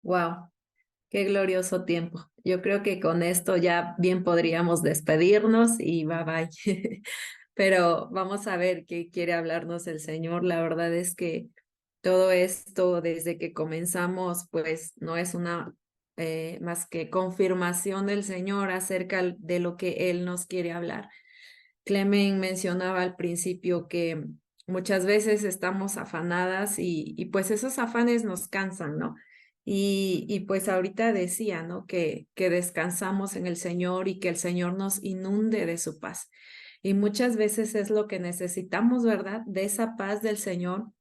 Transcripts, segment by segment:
Wow, qué glorioso tiempo. Yo creo que con esto ya bien podríamos despedirnos y bye bye. Pero vamos a ver qué quiere hablarnos el Señor. La verdad es que todo esto desde que comenzamos, pues no es una más que confirmación del Señor acerca de lo que Él nos quiere hablar. Clemen mencionaba al principio que muchas veces estamos afanadas y pues esos afanes nos cansan, ¿no? Y pues ahorita decía, ¿no? Que descansamos en el Señor y que el Señor nos inunde de su paz. Y muchas veces es lo que necesitamos, ¿verdad? De esa paz del Señor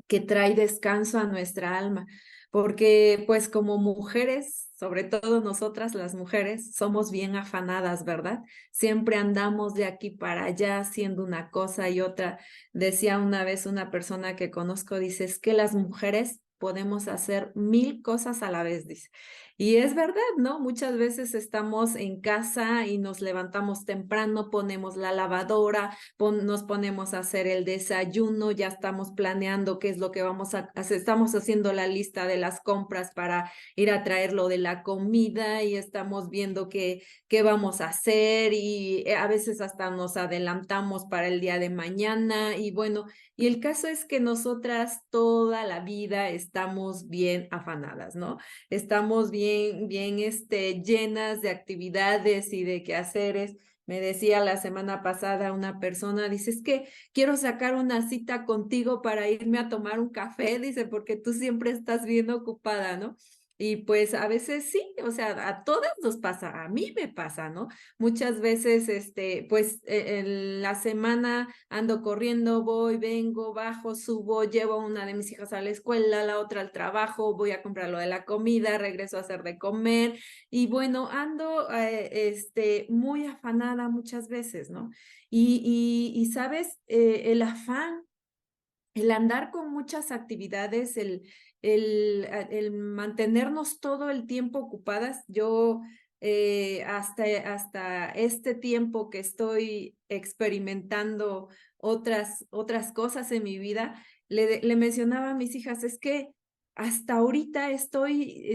que trae descanso a nuestra alma, porque pues como mujeres, sobre todo nosotras las mujeres, somos bien afanadas, ¿verdad? Siempre andamos de aquí para allá haciendo una cosa y otra. Decía una vez una persona que conozco, dice, es que las mujeres podemos hacer mil cosas a la vez, dice. Y es verdad, ¿no? Muchas veces estamos en casa y nos levantamos temprano, ponemos la lavadora, nos ponemos a hacer el desayuno, ya estamos planeando qué es lo que vamos a hacer, estamos haciendo la lista de las compras para ir a traer lo de la comida y estamos viendo qué vamos a hacer y a veces hasta nos adelantamos para el día de mañana y bueno, y el caso es que nosotras toda la vida estamos bien afanadas, ¿no? Estamos bien, llenas de actividades y de quehaceres. Me decía la semana pasada una persona, dice, es que quiero sacar una cita contigo para irme a tomar un café, dice, porque tú siempre estás bien ocupada, ¿no? Y pues a veces sí, o sea, a todas nos pasa, a mí me pasa, ¿no? Muchas veces, pues en la semana ando corriendo, voy, vengo, bajo, subo, llevo a una de mis hijas a la escuela, la otra al trabajo, voy a comprar lo de la comida, regreso a hacer de comer y bueno, ando muy afanada muchas veces, ¿no? Y sabes, el afán, el andar con muchas actividades, el mantenernos todo el tiempo ocupadas, yo hasta este tiempo que estoy experimentando otras cosas en mi vida, le mencionaba a mis hijas, es que hasta ahorita estoy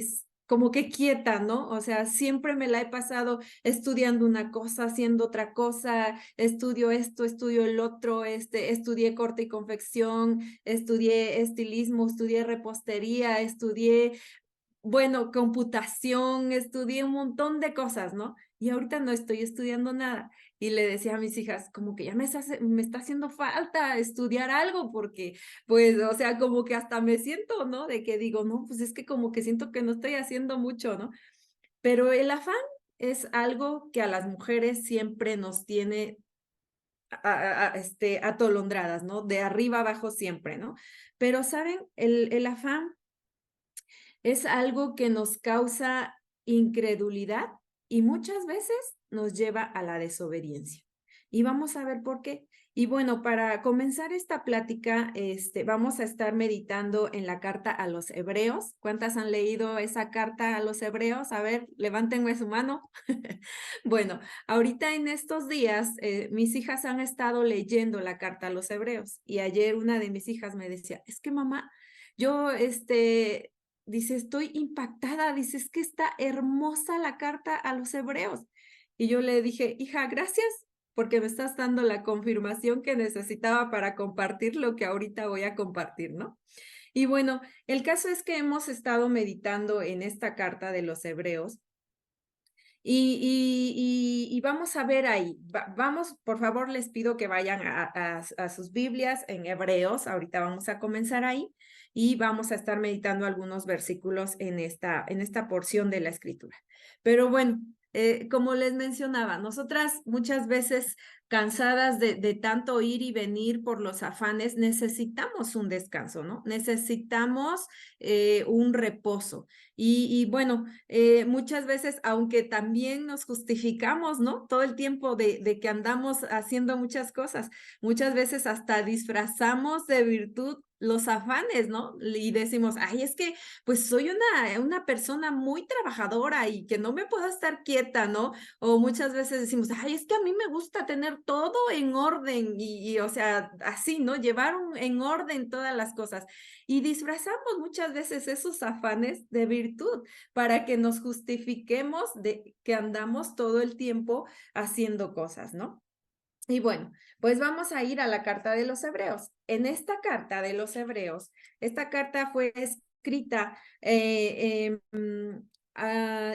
como que quieta, ¿no? O sea, siempre me la he pasado estudiando una cosa, haciendo otra cosa, estudio esto, estudio el otro, estudié corte y confección, estudié estilismo, estudié repostería, estudié, bueno, computación, estudié un montón de cosas, ¿no? Y ahorita no estoy estudiando nada. Y le decía a mis hijas, como que ya me está haciendo falta estudiar algo, porque, pues, o sea, como que hasta me siento, ¿no? De que digo, no, pues es que como que siento que no estoy haciendo mucho, ¿no? Pero el afán es algo que a las mujeres siempre nos tiene atolondradas, ¿no? De arriba abajo siempre, ¿no? Pero, ¿saben? El afán es algo que nos causa incredulidad y muchas veces nos lleva a la desobediencia. Y vamos a ver por qué. Y bueno, para comenzar esta plática, vamos a estar meditando en la carta a los hebreos. ¿Cuántas han leído esa carta a los hebreos? A ver, levántenme su mano. Bueno, ahorita en estos días, mis hijas han estado leyendo la carta a los hebreos y ayer una de mis hijas me decía, es que mamá, yo, dice, estoy impactada, dice, es que está hermosa la carta a los hebreos. Y yo le dije, hija, gracias porque me estás dando la confirmación que necesitaba para compartir lo que ahorita voy a compartir, ¿no? Y bueno, el caso es que hemos estado meditando en esta carta de los hebreos y vamos a ver ahí, vamos, por favor, les pido que vayan a sus Biblias en Hebreos, ahorita vamos a comenzar ahí y vamos a estar meditando algunos versículos en esta porción de la escritura. Pero bueno, como les mencionaba, nosotras muchas veces cansadas de tanto ir y venir por los afanes, necesitamos un descanso, ¿no? Necesitamos un reposo. Y bueno, muchas veces, aunque también nos justificamos, ¿no? Todo el tiempo de que andamos haciendo muchas cosas, muchas veces hasta disfrazamos de virtud los afanes, ¿no? Y decimos, ay, es que pues soy una persona muy trabajadora y que no me puedo estar quieta, ¿no? O muchas veces decimos, ay, es que a mí me gusta tener llevar todo en orden o sea, así, ¿no? Llevar en orden todas las cosas. Y disfrazamos muchas veces esos afanes de virtud para que nos justifiquemos de que andamos todo el tiempo haciendo cosas, ¿no? Y bueno, pues vamos a ir a la carta de los Hebreos. En esta carta de los Hebreos, esta carta fue escrita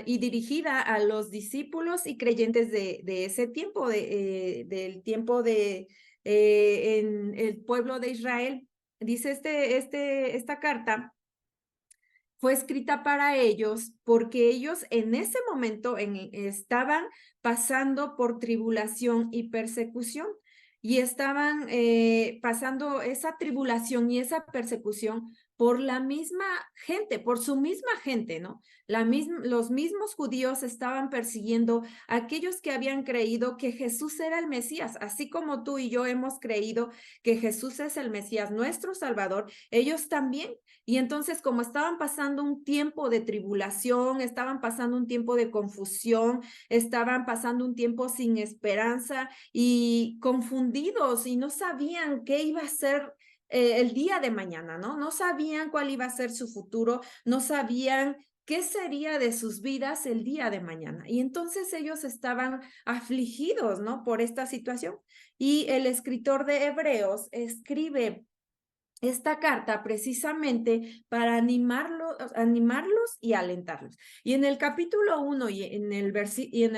y dirigida a los discípulos y creyentes de ese tiempo, del tiempo en el pueblo de Israel. Dice esta carta fue escrita para ellos porque ellos en ese momento estaban pasando por tribulación y persecución y estaban pasando esa tribulación y esa persecución por la misma gente, por su misma gente, ¿no? Los mismos judíos estaban persiguiendo a aquellos que habían creído que Jesús era el Mesías, así como tú y yo hemos creído que Jesús es el Mesías, nuestro Salvador, ellos también. Y entonces, como estaban pasando un tiempo de tribulación, estaban pasando un tiempo de confusión, estaban pasando un tiempo sin esperanza y confundidos y no sabían qué iba a ser el día de mañana, ¿no? No sabían cuál iba a ser su futuro, no sabían qué sería de sus vidas el día de mañana. Y entonces ellos estaban afligidos, ¿no? Por esta situación. Y el escritor de Hebreos escribe esta carta precisamente para animarlos y alentarlos. Y en el capítulo 1 y en el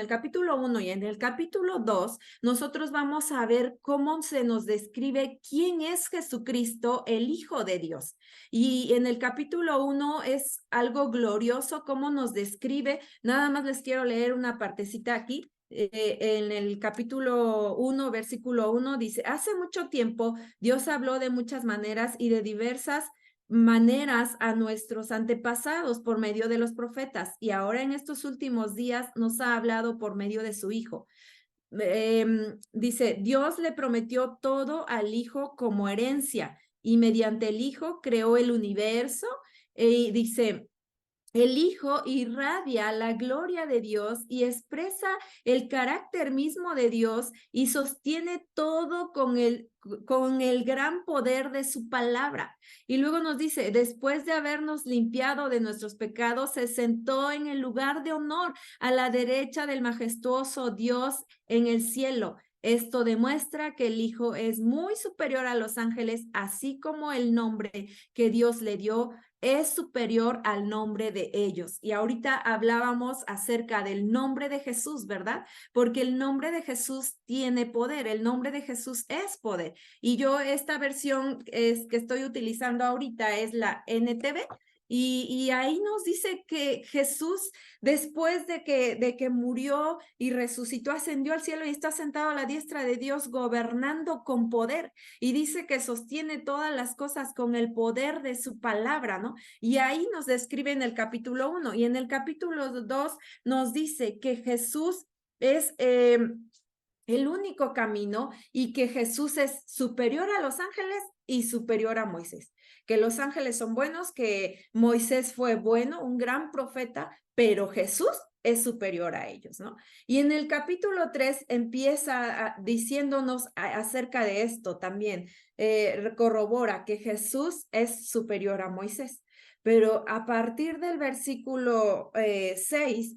capítulo 1 y en el capítulo 2, nosotros vamos a ver cómo se nos describe quién es Jesucristo, el Hijo de Dios. Y en el capítulo 1 es algo glorioso cómo nos describe. Nada más les quiero leer una partecita aquí. En el capítulo 1, versículo 1, dice, hace mucho tiempo Dios habló de muchas maneras y de diversas maneras a nuestros antepasados por medio de los profetas, y ahora en estos últimos días nos ha hablado por medio de su Hijo. Dice, Dios le prometió todo al Hijo como herencia, y mediante el Hijo creó el universo, y dice, el Hijo irradia la gloria de Dios y expresa el carácter mismo de Dios y sostiene todo con el gran poder de su palabra. Y luego nos dice, después de habernos limpiado de nuestros pecados, se sentó en el lugar de honor a la derecha del majestuoso Dios en el cielo. Esto demuestra que el Hijo es muy superior a los ángeles, así como el nombre que Dios le dio es superior al nombre de ellos. Y ahorita hablábamos acerca del nombre de Jesús, ¿verdad? Porque el nombre de Jesús tiene poder, el nombre de Jesús es poder. Y yo esta versión que estoy utilizando ahorita es la NTV. Y ahí nos dice que Jesús, después de que murió y resucitó, ascendió al cielo y está sentado a la diestra de Dios gobernando con poder. Y dice que sostiene todas las cosas con el poder de su palabra, ¿no? Y ahí nos describe en el capítulo 1 y en el capítulo 2 nos dice que Jesús es el único camino y que Jesús es superior a los ángeles y superior a Moisés. Que los ángeles son buenos, que Moisés fue bueno, un gran profeta, pero Jesús es superior a ellos, ¿no? Y en el capítulo 3 empieza diciéndonos acerca de esto también, corrobora que Jesús es superior a Moisés. Pero a partir del versículo 6,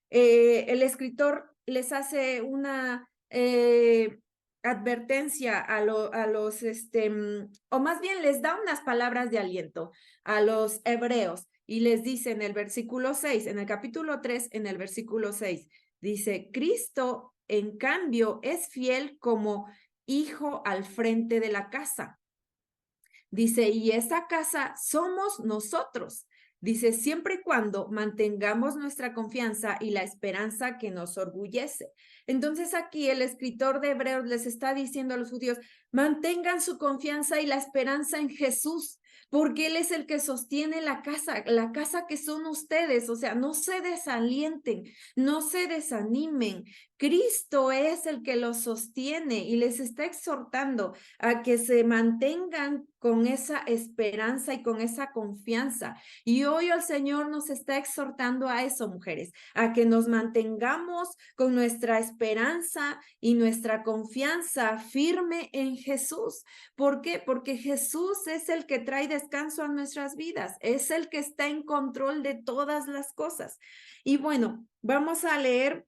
el escritor les hace una advertencia a los, o más bien les da unas palabras de aliento a los hebreos y les dice en el versículo 6, en el capítulo 3, en el versículo 6, dice, Cristo, en cambio, es fiel como hijo al frente de la casa. Dice, y esa casa somos nosotros. Dice, siempre y cuando mantengamos nuestra confianza y la esperanza que nos orgullece. Entonces aquí el escritor de Hebreos les está diciendo a los judíos, mantengan su confianza y la esperanza en Jesús, porque Él es el que sostiene la casa que son ustedes. O sea, no se desalienten, no se desanimen. Cristo es el que los sostiene y les está exhortando a que se mantengan con esa esperanza y con esa confianza. Y hoy el Señor nos está exhortando a eso, mujeres, a que nos mantengamos con nuestra esperanza y nuestra confianza firme en Jesús. ¿Por qué? Porque Jesús es el que trae descanso a nuestras vidas, es el que está en control de todas las cosas. Y bueno, vamos a leer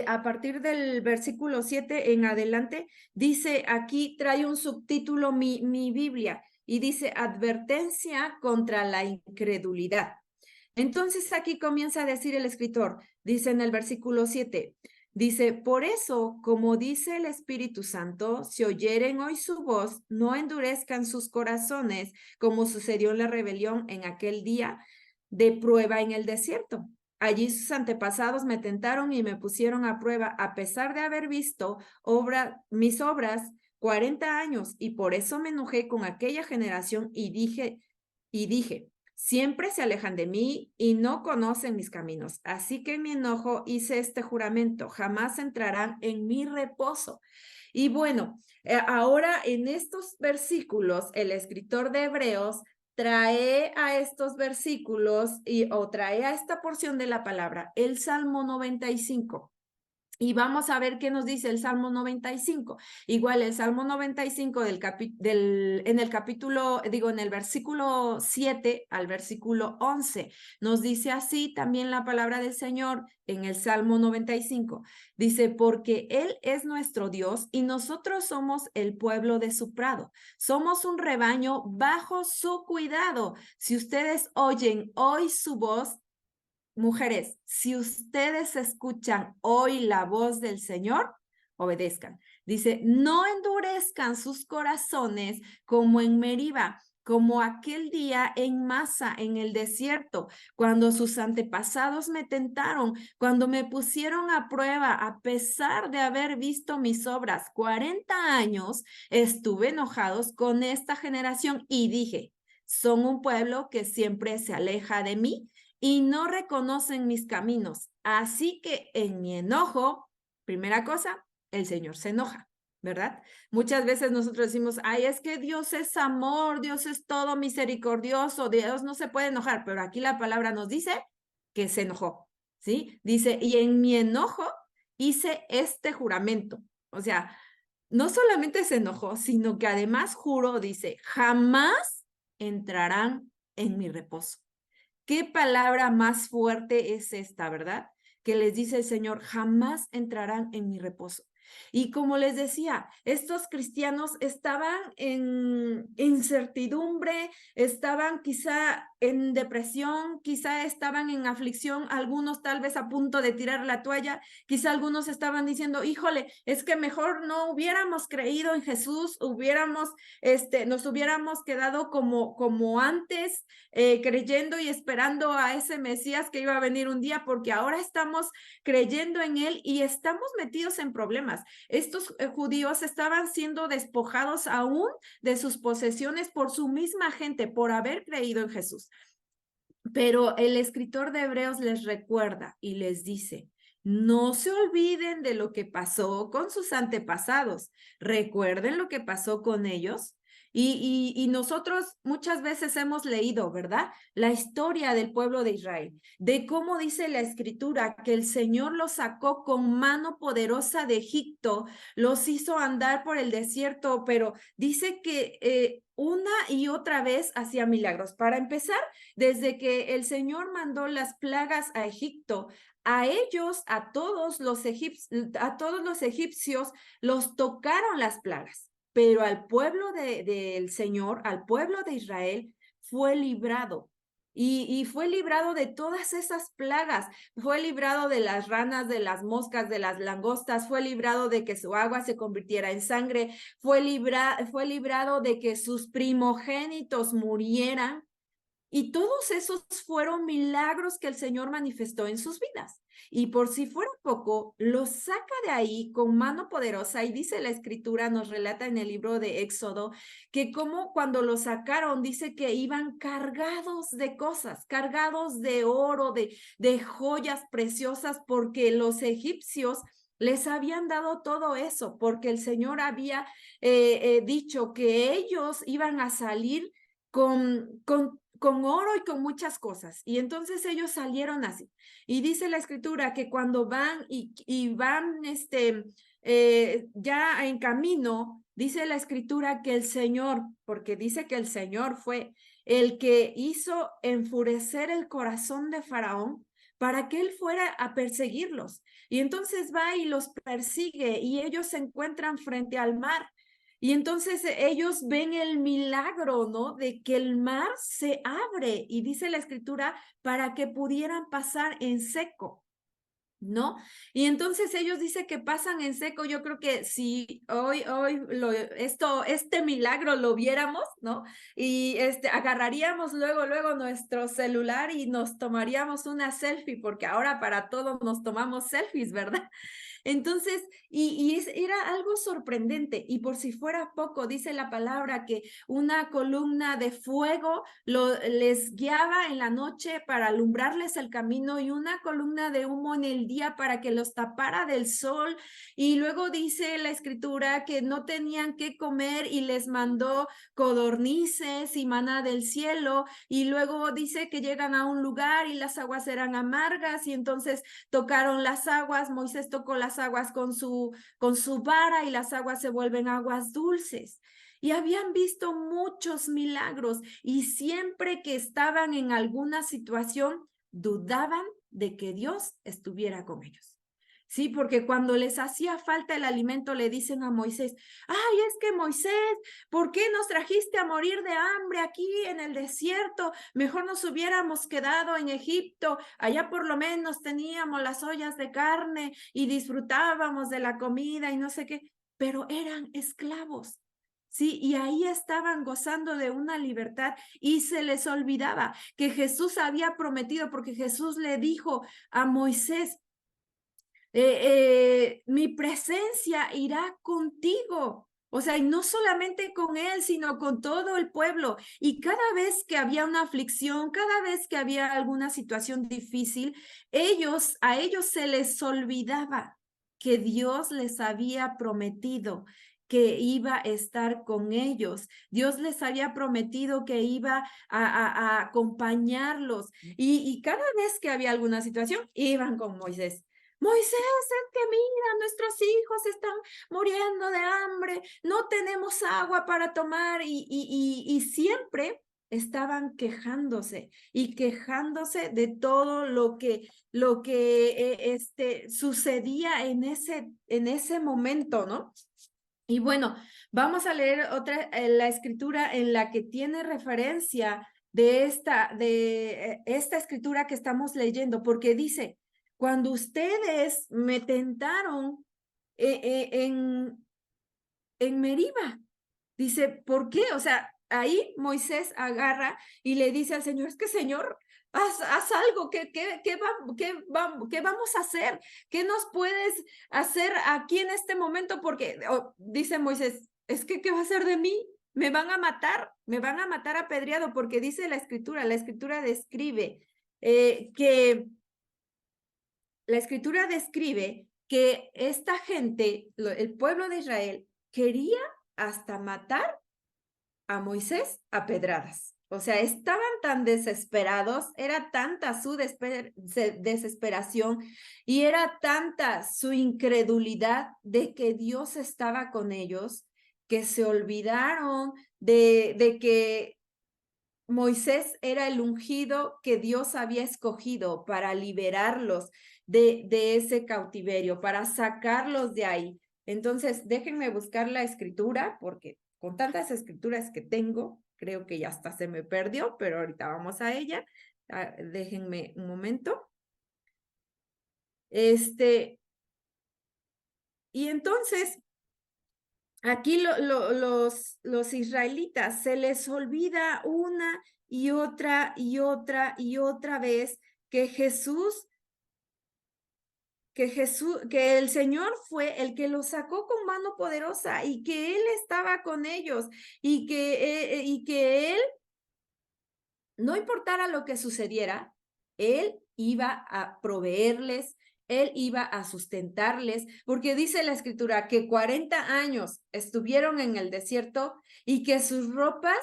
a partir del versículo 7 en adelante. Dice, aquí trae un subtítulo mi Biblia y dice, advertencia contra la incredulidad. Entonces aquí comienza a decir el escritor, dice en el versículo 7, dice, por eso, como dice el Espíritu Santo, si oyeren hoy su voz, no endurezcan sus corazones, como sucedió en la rebelión en aquel día de prueba en el desierto. Allí sus antepasados me tentaron y me pusieron a prueba, a pesar de haber visto mis obras 40 años, y por eso me enojé con aquella generación y dije, siempre se alejan de mí y no conocen mis caminos. Así que en mi enojo hice este juramento, jamás entrarán en mi reposo. Y bueno, ahora en estos versículos, el escritor de Hebreos trae a estos versículos o trae a esta porción de la palabra el Salmo 95. Y vamos a ver qué nos dice el Salmo 95. Igual el Salmo 95 en el capítulo, en el versículo 7 al versículo 11, nos dice así también la palabra del Señor en el Salmo 95. Dice, porque Él es nuestro Dios y nosotros somos el pueblo de su prado. Somos un rebaño bajo su cuidado. Si ustedes oyen hoy su voz, mujeres, si ustedes escuchan hoy la voz del Señor, obedezcan. Dice, no endurezcan sus corazones como en Meriba, como aquel día en Masa, en el desierto, cuando sus antepasados me tentaron, cuando me pusieron a prueba, a pesar de haber visto mis obras. 40 años estuve enojados con esta generación y dije, son un pueblo que siempre se aleja de mí y no reconocen mis caminos. Así que en mi enojo, primera cosa, el Señor se enoja, ¿verdad? Muchas veces nosotros decimos, ay, es que Dios es amor, Dios es todo misericordioso, Dios no se puede enojar, pero aquí la palabra nos dice que se enojó, ¿sí? Dice, y en mi enojo hice este juramento. O sea, no solamente se enojó, sino que además juró, dice, jamás entrarán en mi reposo. ¿Qué palabra más fuerte es esta, verdad? Que les dice el Señor, jamás entrarán en mi reposo. Y como les decía, estos cristianos estaban en incertidumbre, estaban quizá en depresión, quizá estaban en aflicción, algunos tal vez a punto de tirar la toalla, quizá algunos estaban diciendo, híjole, es que mejor no hubiéramos creído en Jesús, nos hubiéramos quedado como antes, creyendo y esperando a ese Mesías que iba a venir un día, porque ahora estamos creyendo en él y estamos metidos en problemas. Estos judíos estaban siendo despojados aún de sus posesiones por su misma gente, por haber creído en Jesús. Pero el escritor de Hebreos les recuerda y les dice, no se olviden de lo que pasó con sus antepasados. Recuerden lo que pasó con ellos. Y nosotros muchas veces hemos leído, ¿verdad? La historia del pueblo de Israel, de cómo dice la escritura que el Señor los sacó con mano poderosa de Egipto, los hizo andar por el desierto, pero dice que una y otra vez hacía milagros. Para empezar, desde que el Señor mandó las plagas a Egipto, a ellos, a todos los egipcios, los tocaron las plagas, pero al pueblo del Señor, al pueblo de Israel, fue librado. Y fue librado de todas esas plagas, fue librado de las ranas, de las moscas, de las langostas, fue librado de que su agua se convirtiera en sangre, fue librado de que sus primogénitos murieran. Y todos esos fueron milagros que el Señor manifestó en sus vidas. Y por si fuera poco, los saca de ahí con mano poderosa. Y dice la escritura, nos relata en el libro de Éxodo, que como cuando los sacaron, dice que iban cargados de cosas, cargados de oro, de joyas preciosas, porque los egipcios les habían dado todo eso, porque el Señor había dicho que ellos iban a salir con oro y con muchas cosas. Y entonces ellos salieron así. Y dice la escritura que cuando van y van ya en camino, dice la escritura que el Señor, porque dice que el Señor fue el que hizo enfurecer el corazón de Faraón para que él fuera a perseguirlos. Y entonces va y los persigue y ellos se encuentran frente al mar. Y entonces ellos ven el milagro, ¿no? De que el mar se abre y dice la escritura para que pudieran pasar en seco. ¿No? Y entonces ellos dicen que pasan en seco. Yo creo que si hoy este milagro lo viéramos, ¿no? Y agarraríamos luego nuestro celular y nos tomaríamos una selfie, porque ahora para todo nos tomamos selfies, ¿verdad? Entonces, era algo sorprendente. Y por si fuera poco, dice la palabra que una columna de fuego les guiaba en la noche para alumbrarles el camino y una columna de humo en el día para que los tapara del sol. Y luego dice la escritura que no tenían que comer y les mandó codornices y maná del cielo. Y luego dice que llegan a un lugar y las aguas eran amargas y entonces tocaron las aguas, Moisés tocó las aguas con su vara y las aguas se vuelven aguas dulces. Y habían visto muchos milagros y siempre que estaban en alguna situación, dudaban de que Dios estuviera con ellos. Sí, porque cuando les hacía falta el alimento le dicen a Moisés, ay, es que Moisés, ¿por qué nos trajiste a morir de hambre aquí en el desierto? Mejor nos hubiéramos quedado en Egipto, allá por lo menos teníamos las ollas de carne y disfrutábamos de la comida y no sé qué, pero eran esclavos. Sí, y ahí estaban gozando de una libertad y se les olvidaba que Jesús había prometido, porque Jesús le dijo a Moisés, mi presencia irá contigo. O sea, y no solamente con él, sino con todo el pueblo. Y cada vez que había una aflicción, cada vez que había alguna situación difícil, a ellos se les olvidaba que Dios les había prometido que iba a estar con ellos. Dios les había prometido que iba a acompañarlos. Y cada vez que había alguna situación, iban con Moisés. Moisés, es que mira, nuestros hijos están muriendo de hambre, no tenemos agua para tomar y siempre estaban quejándose y quejándose de todo lo que sucedía en ese momento, ¿no? Y bueno, vamos a leer la escritura en la que tiene referencia de esta escritura que estamos leyendo, porque dice, cuando ustedes me tentaron en Meriba, dice, ¿por qué? O sea, ahí Moisés agarra y le dice al Señor, es que Señor, haz algo, ¿qué vamos a hacer? ¿Qué nos puedes hacer aquí en este momento? Porque dice Moisés, es que ¿qué va a hacer de mí? Me van a matar apedreado, porque dice la escritura describe la escritura describe que esta gente, el pueblo de Israel, quería hasta matar a Moisés a pedradas. O sea, estaban tan desesperados, era tanta su desesperación y era tanta su incredulidad de que Dios estaba con ellos, que se olvidaron de que Moisés era el ungido que Dios había escogido para liberarlos de ese cautiverio, para sacarlos de ahí. Entonces, déjenme buscar la escritura, porque con tantas escrituras que tengo, creo que ya hasta se me perdió, pero ahorita vamos a ella. Déjenme un momento. Y entonces, aquí los israelitas se les olvida una y otra y otra y otra vez que que el Señor fue el que los sacó con mano poderosa y que Él estaba con ellos y que Él, no importara lo que sucediera, Él iba a proveerles, Él iba a sustentarles, porque dice la Escritura que 40 años estuvieron en el desierto y que sus ropas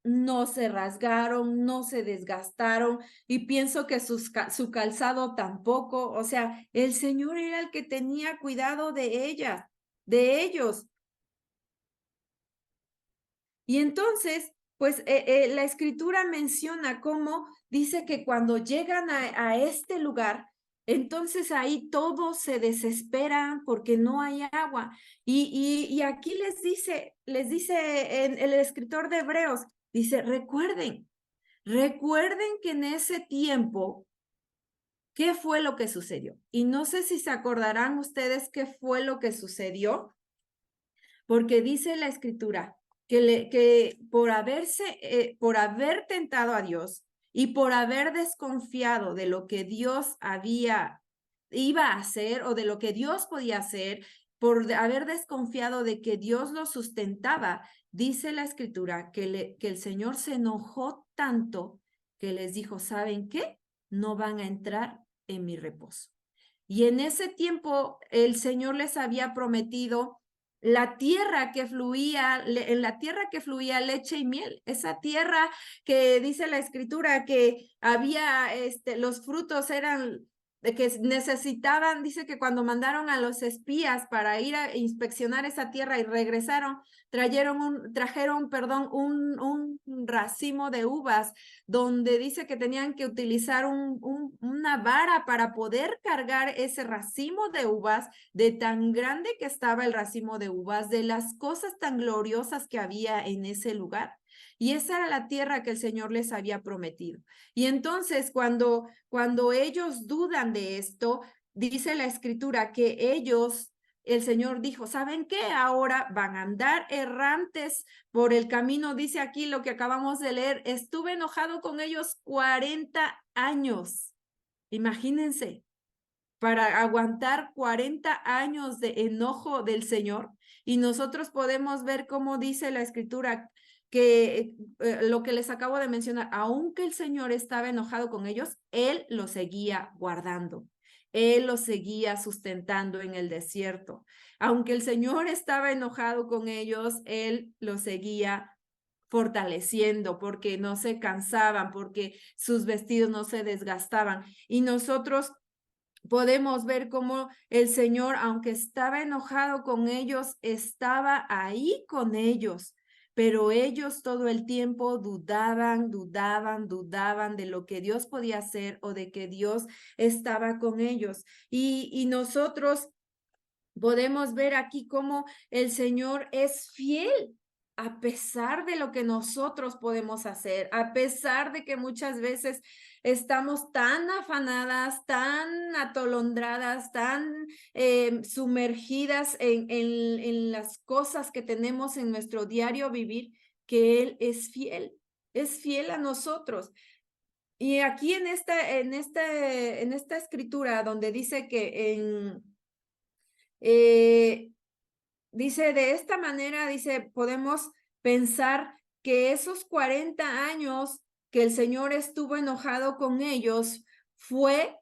no se rasgaron, no se desgastaron, y pienso que su calzado tampoco. O sea, el Señor era el que tenía cuidado de ellas, de ellos. Y entonces, pues la escritura menciona cómo dice que cuando llegan a este lugar, entonces ahí todos se desesperan porque no hay agua. Y aquí les dice el escritor de Hebreos, dice, recuerden que en ese tiempo, ¿qué fue lo que sucedió? Y no sé si se acordarán ustedes qué fue lo que sucedió, porque dice la escritura que por haber tentado a Dios y por haber desconfiado de lo que Dios iba a hacer o de lo que Dios podía hacer, por haber desconfiado de que Dios lo sustentaba, dice la escritura que el Señor se enojó tanto que les dijo, ¿saben qué? No van a entrar en mi reposo. Y en ese tiempo el Señor les había prometido la tierra que fluía, en la tierra que fluía leche y miel, esa tierra que dice la escritura que había, los frutos eran de que necesitaban, dice que cuando mandaron a los espías para ir a inspeccionar esa tierra y regresaron, trajeron, perdón, un racimo de uvas donde dice que tenían que utilizar una vara para poder cargar ese racimo de uvas, de tan grande que estaba el racimo de uvas, de las cosas tan gloriosas que había en ese lugar. Y esa era la tierra que el Señor les había prometido. Y entonces cuando ellos dudan de esto, dice la escritura que el Señor dijo, ¿saben qué? Ahora van a andar errantes por el camino. Dice aquí lo que acabamos de leer, estuve enojado con ellos 40 años. Imagínense, para aguantar 40 años de enojo del Señor. Y nosotros podemos ver cómo dice la escritura que lo que les acabo de mencionar, aunque el Señor estaba enojado con ellos, Él los seguía guardando. Él los seguía sustentando en el desierto. Aunque el Señor estaba enojado con ellos, Él los seguía fortaleciendo porque no se cansaban, porque sus vestidos no se desgastaban. Y nosotros podemos ver cómo el Señor, aunque estaba enojado con ellos, estaba ahí con ellos, pero ellos todo el tiempo dudaban de lo que Dios podía hacer o de que Dios estaba con ellos. Y nosotros podemos ver aquí cómo el Señor es fiel a pesar de lo que nosotros podemos hacer, a pesar de que muchas veces estamos tan afanadas, tan atolondradas, tan sumergidas en las cosas que tenemos en nuestro diario vivir, que Él es fiel a nosotros. Y aquí en esta escritura donde dice que eh, dice, de esta manera, dice, podemos pensar que esos 40 años que el Señor estuvo enojado con ellos fue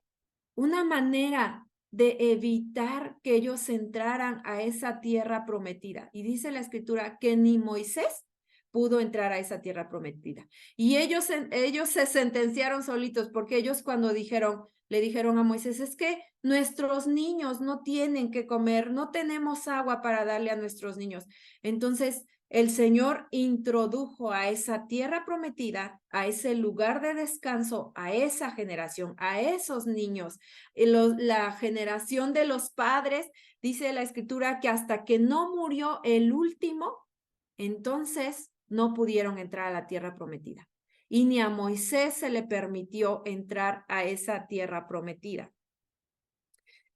una manera de evitar que ellos entraran a esa tierra prometida. Y dice la escritura que ni Moisés pudo entrar a esa tierra prometida. Y ellos se sentenciaron solitos porque ellos cuando le dijeron a Moisés, es que nuestros niños no tienen que comer, no tenemos agua para darle a nuestros niños. Entonces, el Señor introdujo a esa tierra prometida, a ese lugar de descanso, a esa generación, a esos niños. La generación de los padres, dice la escritura, que hasta que no murió el último, entonces no pudieron entrar a la tierra prometida. Y ni a Moisés se le permitió entrar a esa tierra prometida.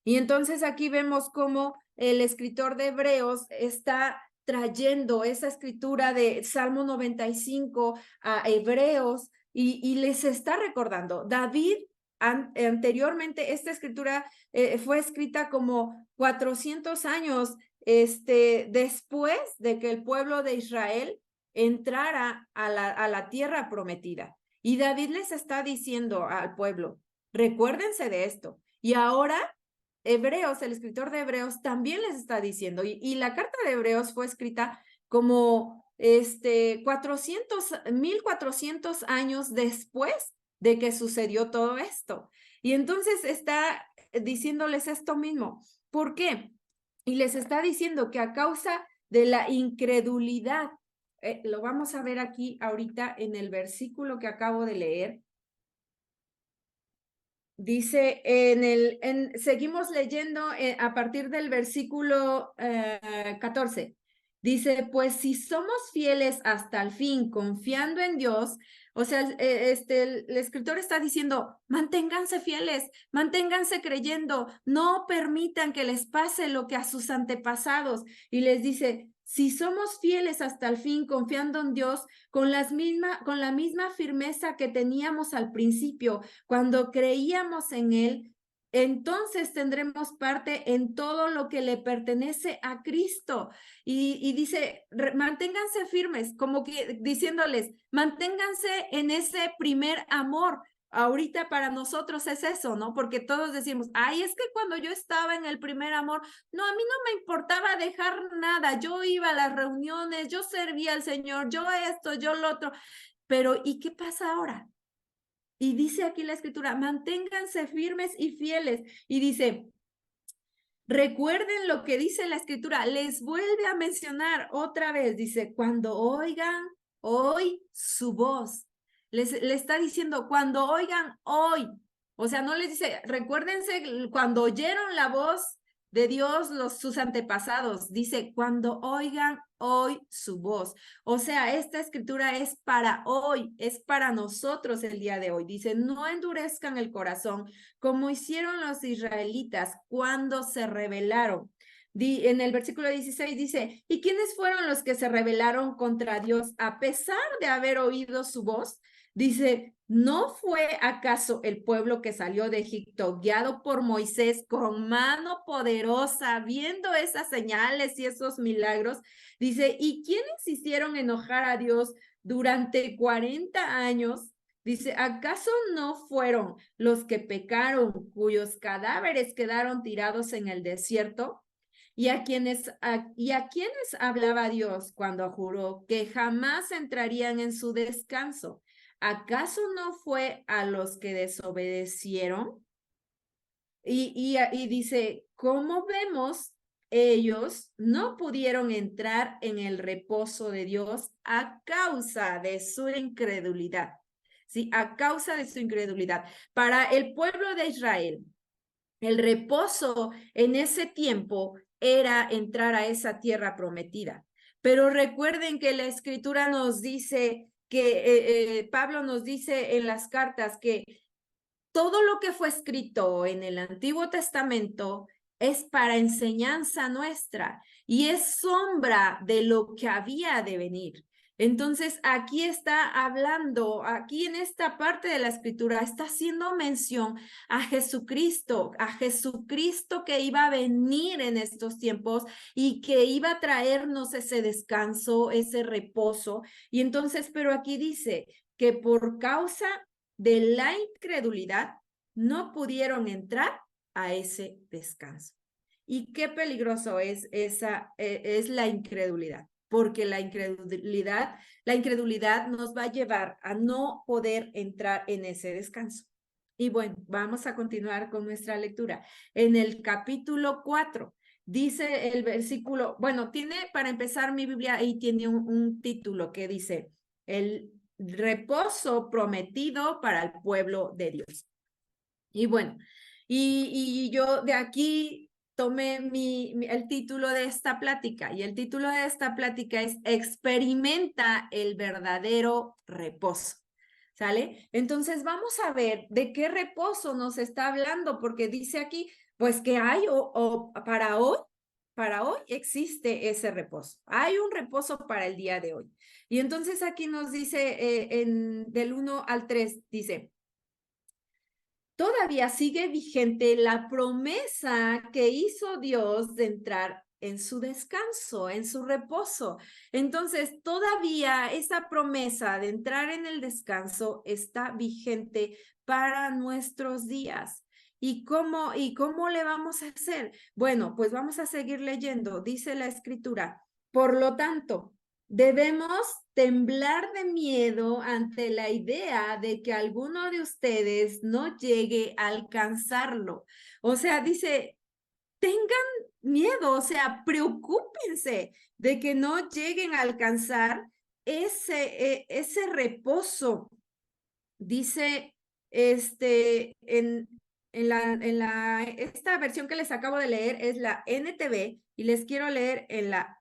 Y entonces aquí vemos cómo el escritor de Hebreos está trayendo esa escritura de Salmo 95 a Hebreos y les está recordando. David, anteriormente, esta escritura fue escrita como 400 años después de que el pueblo de Israel entrara a la tierra prometida. Y David les está diciendo al pueblo, recuérdense de esto. Y ahora Hebreos, el escritor de Hebreos, también les está diciendo, y la carta de Hebreos fue escrita como 1400 años después de que sucedió todo esto. Y entonces está diciéndoles esto mismo. ¿Por qué? Y les está diciendo que a causa de la incredulidad, lo vamos a ver aquí ahorita en el versículo que acabo de leer. Dice, seguimos leyendo a partir del versículo 14. Dice, pues si somos fieles hasta el fin, confiando en Dios, o sea, el escritor está diciendo, manténganse fieles, manténganse creyendo, no permitan que les pase lo que a sus antepasados. Y les dice, si somos fieles hasta el fin, confiando en Dios, con la misma firmeza que teníamos al principio, cuando creíamos en Él, entonces tendremos parte en todo lo que le pertenece a Cristo. Y dice, manténganse firmes, como que diciéndoles, manténganse en ese primer amor. Ahorita para nosotros es eso, ¿no? Porque todos decimos, ay, es que cuando yo estaba en el primer amor, no, a mí no me importaba dejar nada, yo iba a las reuniones, yo servía al Señor, yo esto, yo lo otro, pero ¿y qué pasa ahora? Y dice aquí la escritura, manténganse firmes y fieles. Y dice, recuerden lo que dice la escritura, les vuelve a mencionar otra vez, dice, cuando oigan hoy su voz, le está diciendo, cuando oigan hoy, o sea, no les dice, recuérdense cuando oyeron la voz de Dios sus antepasados, dice, cuando oigan hoy su voz. O sea, esta escritura es para hoy, es para nosotros el día de hoy. Dice, no endurezcan el corazón como hicieron los israelitas cuando se rebelaron. En el versículo 16 dice, ¿y quiénes fueron los que se rebelaron contra Dios a pesar de haber oído su voz? Dice, ¿no fue acaso el pueblo que salió de Egipto guiado por Moisés con mano poderosa, viendo esas señales y esos milagros? Dice, ¿y quiénes hicieron enojar a Dios durante 40 años? Dice, ¿acaso no fueron los que pecaron, cuyos cadáveres quedaron tirados en el desierto? ¿Y a quienes hablaba Dios cuando juró que jamás entrarían en su descanso? ¿Acaso no fue a los que desobedecieron? Y dice, ¿cómo vemos? Ellos no pudieron entrar en el reposo de Dios a causa de su incredulidad. ¿Sí? A causa de su incredulidad. Para el pueblo de Israel, el reposo en ese tiempo era entrar a esa tierra prometida. Pero recuerden que la escritura nos dice que Pablo nos dice en las cartas que todo lo que fue escrito en el Antiguo Testamento es para enseñanza nuestra y es sombra de lo que había de venir. Entonces, aquí está hablando, aquí en esta parte de la escritura, está haciendo mención a Jesucristo que iba a venir en estos tiempos y que iba a traernos ese descanso, ese reposo. Y entonces, pero aquí dice que por causa de la incredulidad no pudieron entrar a ese descanso. Y qué peligroso es la incredulidad, porque la incredulidad nos va a llevar a no poder entrar en ese descanso. Y bueno, vamos a continuar con nuestra lectura. En el capítulo 4, dice el versículo, bueno, tiene para empezar mi Biblia ahí tiene un título que dice, el reposo prometido para el pueblo de Dios. Y bueno, y yo de aquí tomé el título de esta plática, y el título de esta plática es Experimenta el verdadero reposo. ¿Sale? Entonces vamos a ver de qué reposo nos está hablando, porque dice aquí, pues que hay o para hoy para hoy existe ese reposo. Hay un reposo para el día de hoy. Y entonces aquí nos dice del 1 al 3, dice, todavía sigue vigente la promesa que hizo Dios de entrar en su descanso, en su reposo. Entonces, todavía esa promesa de entrar en el descanso está vigente para nuestros días. ¿Y cómo le vamos a hacer? Bueno, pues vamos a seguir leyendo. Dice la escritura, por lo tanto, debemos temblar de miedo ante la idea de que alguno de ustedes no llegue a alcanzarlo. O sea, dice, tengan miedo, o sea, preocúpense de que no lleguen a alcanzar ese reposo. Dice, esta versión que les acabo de leer es la NTV y les quiero leer en la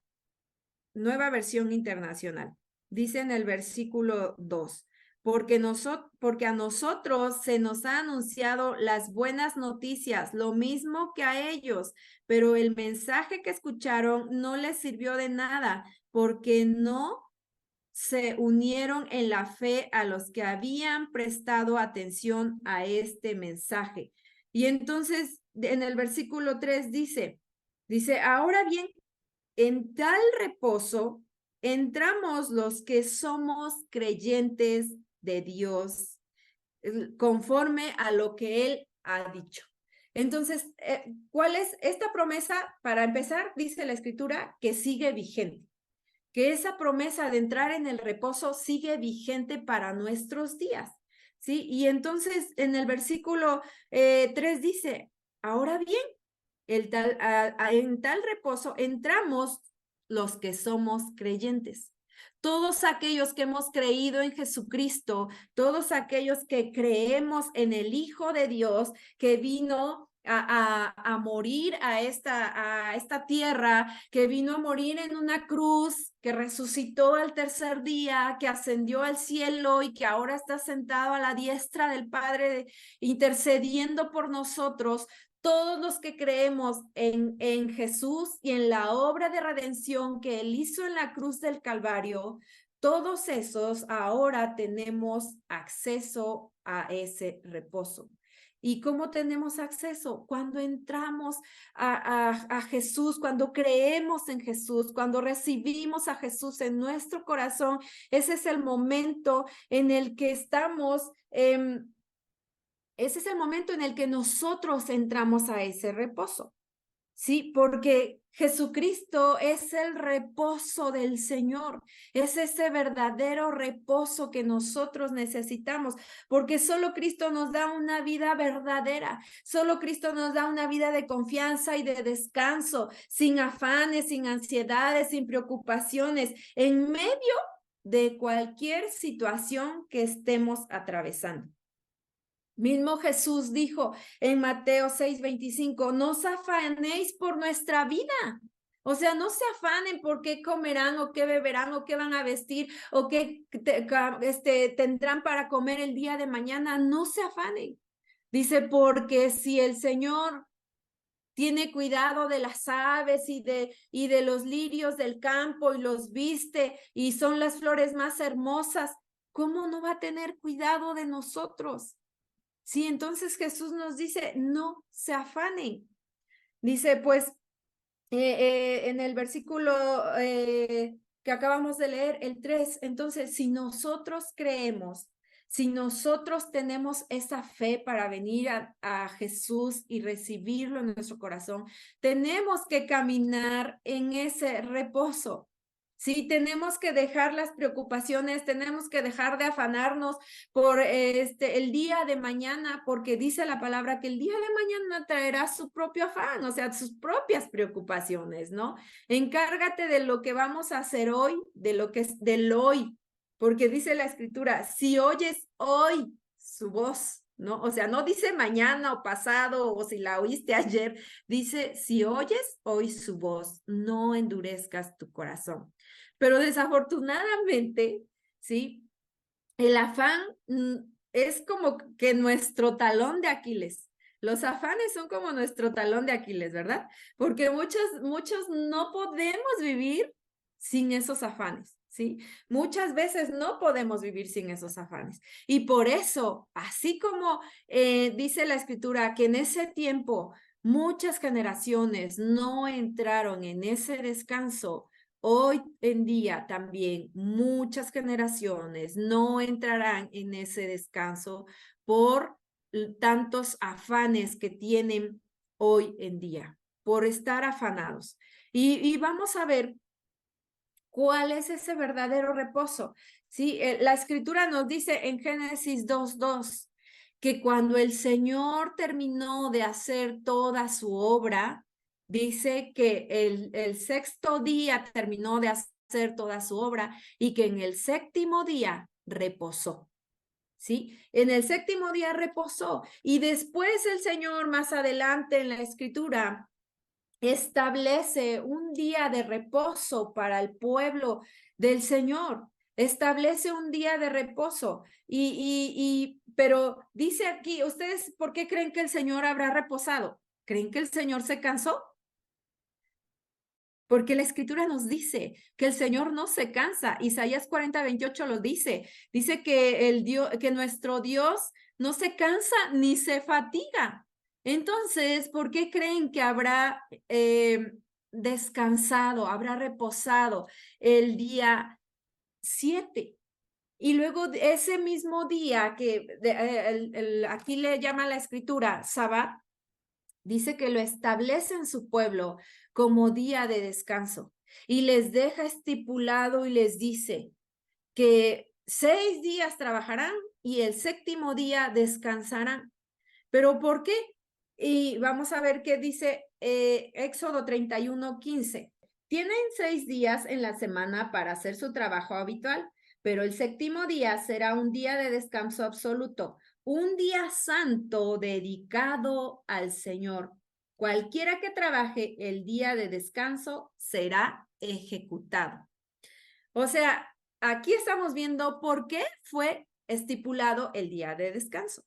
Nueva Versión Internacional. Dice en el versículo 2, porque a nosotros se nos ha anunciado las buenas noticias, lo mismo que a ellos, pero el mensaje que escucharon no les sirvió de nada, porque no se unieron en la fe a los que habían prestado atención a este mensaje. Y entonces en el versículo 3 dice, ahora bien, en tal reposo entramos los que somos creyentes de Dios, conforme a lo que Él ha dicho. Entonces, ¿cuál es esta promesa? Para empezar, dice la Escritura que sigue vigente, que esa promesa de entrar en el reposo sigue vigente para nuestros días, ¿sí? Y entonces en el versículo 3 dice, ahora bien, en tal reposo entramos los que somos creyentes. Todos aquellos que hemos creído en Jesucristo, todos aquellos que creemos en el Hijo de Dios que vino a morir a esta tierra, que vino a morir en una cruz, que resucitó al tercer día, que ascendió al cielo y que ahora está sentado a la diestra del Padre, intercediendo por nosotros. Todos los que creemos en Jesús y en la obra de redención que Él hizo en la cruz del Calvario, todos esos ahora tenemos acceso a ese reposo. ¿Y cómo tenemos acceso? Cuando entramos a Jesús, cuando creemos en Jesús, cuando recibimos a Jesús en nuestro corazón. Ese es el momento en el que estamos... ese es el momento en el que nosotros entramos a ese reposo, ¿sí? Porque Jesucristo es el reposo del Señor, es ese verdadero reposo que nosotros necesitamos, porque solo Cristo nos da una vida verdadera, solo Cristo nos da una vida de confianza y de descanso, sin afanes, sin ansiedades, sin preocupaciones, en medio de cualquier situación que estemos atravesando. Mismo Jesús dijo en Mateo 6:25, no os afanéis por nuestra vida. O sea, no se afanen por qué comerán o qué beberán o qué van a vestir o qué tendrán para comer el día de mañana. No se afanen. Dice, porque si el Señor tiene cuidado de las aves y de los lirios del campo y los viste y son las flores más hermosas, ¿cómo no va a tener cuidado de nosotros? Sí, entonces Jesús nos dice, no se afanen. Dice, pues, en el versículo que acabamos de leer, el 3, entonces, si nosotros creemos, si nosotros tenemos esa fe para venir a Jesús y recibirlo en nuestro corazón, tenemos que caminar en ese reposo. Sí, tenemos que dejar las preocupaciones, tenemos que dejar de afanarnos por el día de mañana, porque dice la palabra que el día de mañana traerá su propio afán, o sea, sus propias preocupaciones, ¿no? Encárgate de lo que vamos a hacer hoy, de lo que es del hoy, porque dice la escritura, si oyes hoy su voz, ¿no? O sea, no dice mañana o pasado o si la oíste ayer, dice, si oyes hoy su voz, no endurezcas tu corazón. Pero desafortunadamente, ¿sí? El afán es como que nuestro talón de Aquiles. Los afanes son como nuestro talón de Aquiles, ¿verdad? Porque muchos no podemos vivir sin esos afanes, ¿sí? Muchas veces no podemos vivir sin esos afanes. Y por eso, así como dice la Escritura que en ese tiempo muchas generaciones no entraron en ese descanso, hoy en día también muchas generaciones no entrarán en ese descanso por tantos afanes que tienen hoy en día, por estar afanados. Y vamos a ver cuál es ese verdadero reposo. ¿Sí? La escritura nos dice en Génesis 2:2 que cuando el Señor terminó de hacer toda su obra, dice que el sexto día terminó de hacer toda su obra y que en el séptimo día reposó. ¿Sí? En el séptimo día reposó y después el Señor más adelante en la escritura establece un día de reposo para el pueblo del Señor. Establece un día de reposo pero dice aquí, ¿ustedes por qué creen que el Señor habrá reposado? ¿Creen que el Señor se cansó? Porque la escritura nos dice que el Señor no se cansa. Isaías 40:28 lo dice. Dice que nuestro Dios no se cansa ni se fatiga. Entonces, ¿por qué creen que habrá descansado, habrá reposado el día 7? Y luego ese mismo día aquí le llama la escritura Sabbat, dice que lo establece en su pueblo como día de descanso y les deja estipulado y les dice que 6 días trabajarán y el séptimo día descansarán. ¿Pero por qué? Y vamos a ver qué dice Éxodo 31:15. Tienen 6 días en la semana para hacer su trabajo habitual, pero el séptimo día será un día de descanso absoluto, un día santo dedicado al Señor. Cualquiera que trabaje el día de descanso será ejecutado. O sea, aquí estamos viendo por qué fue estipulado el día de descanso.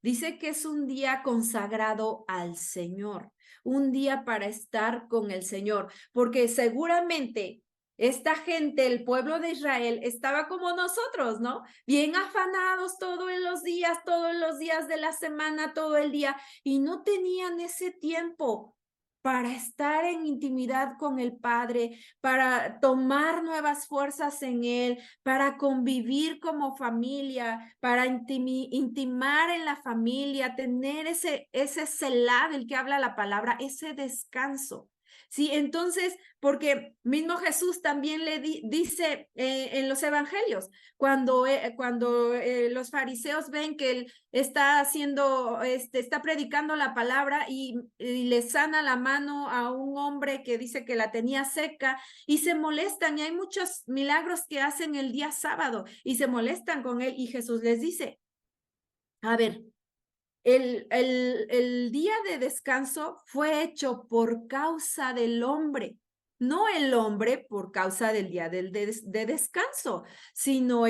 Dice que es un día consagrado al Señor, un día para estar con el Señor, porque seguramente esta gente, el pueblo de Israel, estaba como nosotros, ¿no? Bien afanados todos los días de la semana, todo el día, y no tenían ese tiempo para estar en intimidad con el Padre, para tomar nuevas fuerzas en Él, para convivir como familia, para intimar en la familia, tener ese celá del que habla la palabra, ese descanso. Sí, entonces, porque mismo Jesús también le dice en los evangelios, cuando los fariseos ven que él está haciendo, está predicando la palabra y le sana la mano a un hombre que dice que la tenía seca y se molestan, y hay muchos milagros que hacen el día sábado y se molestan con él y Jesús les dice, a ver, el día de descanso fue hecho por causa del hombre, no el hombre por causa del día de descanso, sino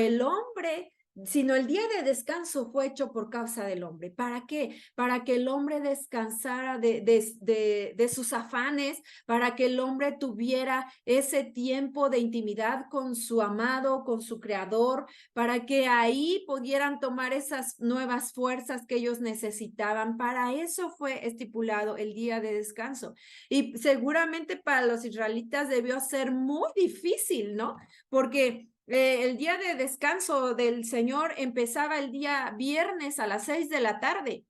sino el día de descanso fue hecho por causa del hombre. ¿Para qué? Para que el hombre descansara de sus afanes, para que el hombre tuviera ese tiempo de intimidad con su amado, con su creador, para que ahí pudieran tomar esas nuevas fuerzas que ellos necesitaban. Para eso fue estipulado el día de descanso. Y seguramente para los israelitas debió ser muy difícil, ¿no? Porque el día de descanso del Señor empezaba el día viernes a las 6 de la tarde.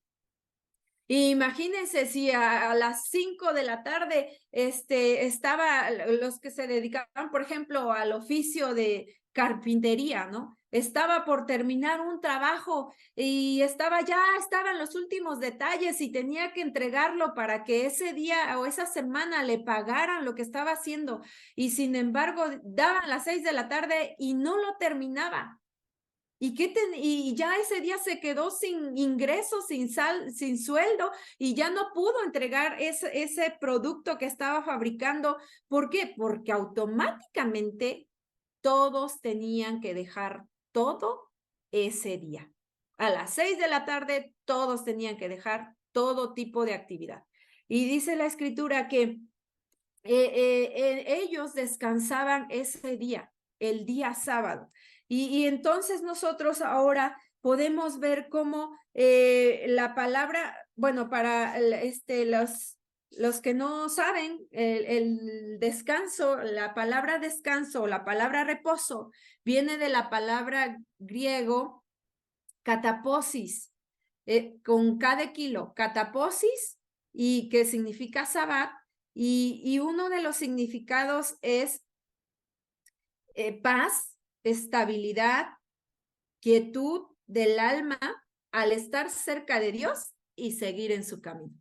Imagínense si a las 5 de la tarde estaba los que se dedicaban, por ejemplo, al oficio de carpintería, ¿no? Estaba por terminar un trabajo y estaban los últimos detalles y tenía que entregarlo para que ese día o esa semana le pagaran lo que estaba haciendo. Y sin embargo, daban las 6 de la tarde y no lo terminaba. Y ya ese día se quedó sin ingresos, sin sueldo, y ya no pudo entregar ese producto que estaba fabricando. ¿Por qué? Porque automáticamente todos tenían que dejar todo ese día. a las 6 de la tarde todos tenían que dejar todo tipo de actividad. Y dice la escritura que ellos descansaban ese día, el día sábado. Y entonces nosotros ahora podemos ver cómo la palabra, bueno, para los que no saben, el descanso, la palabra descanso, la palabra reposo, viene de la palabra griego cataposis, con cada kilo, cataposis, y que significa sabat, y uno de los significados es paz, estabilidad, quietud del alma al estar cerca de Dios y seguir en su camino.